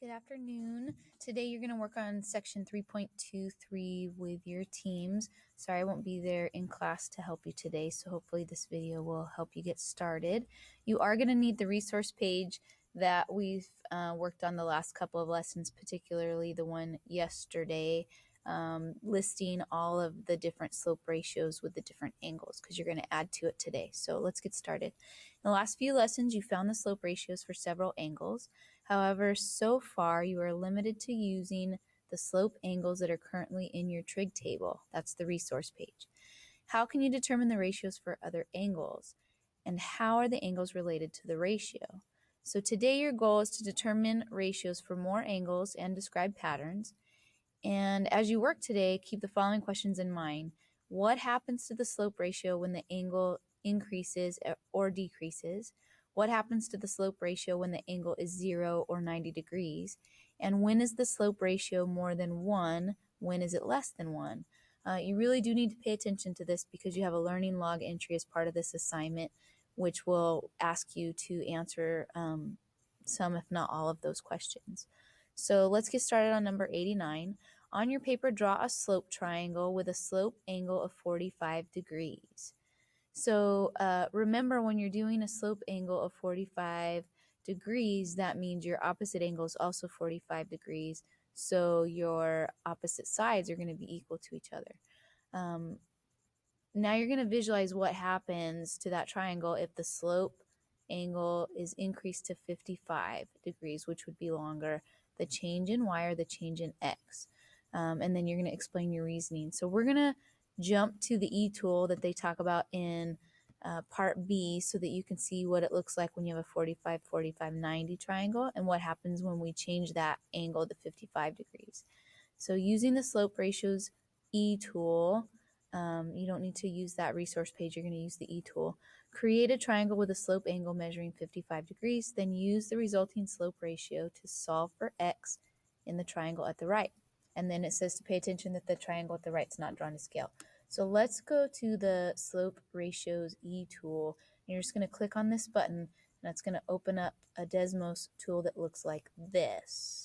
Good afternoon. Today you're going to work on section 3.23 with your teams. Sorry I won't be there in class to help you today, so hopefully this video will help you get started. You are going to need the resource page that we've worked on the last couple of lessons, particularly the one yesterday, listing all of the different slope ratios with the different angles because you're going to add to it today. So let's get started. In the last few lessons, you found the slope ratios for several angles. However, so far you are limited to using the slope angles that are currently in your trig table. That's the resource page. How can you determine the ratios for other angles? And how are the angles related to the ratio? So today your goal is to determine ratios for more angles and describe patterns. And as you work today, keep the following questions in mind. What happens to the slope ratio when the angle increases or decreases? What happens to the slope ratio when the angle is 0 or 90 degrees? And when is the slope ratio more than 1? When is it less than 1? You really do need to pay attention to this because you have a learning log entry as part of this assignment, which will ask you to answer some, if not all, of those questions. So let's get started on number 89. On your paper, draw a slope triangle with a slope angle of 45 degrees. So remember, when you're doing a slope angle of 45 degrees, that means your opposite angle is also 45 degrees. So your opposite sides are going to be equal to each other. Now you're going to visualize what happens to that triangle if the slope angle is increased to 55 degrees, which would be longer, the change in y or the change in x. And then you're going to explain your reasoning. So we're going to jump to the E tool that they talk about in part B so that you can see what it looks like when you have a 45, 45, 90 triangle and what happens when we change that angle to 55 degrees. So using the slope ratios E tool, you don't need to use that resource page. You're going to use the E tool. Create a triangle with a slope angle measuring 55 degrees. Then use the resulting slope ratio to solve for x in the triangle at the right. And then it says to pay attention that the triangle at the right is not drawn to scale. So let's go to the slope ratios E tool. And you're just going to click on this button, and that's going to open up a Desmos tool that looks like this.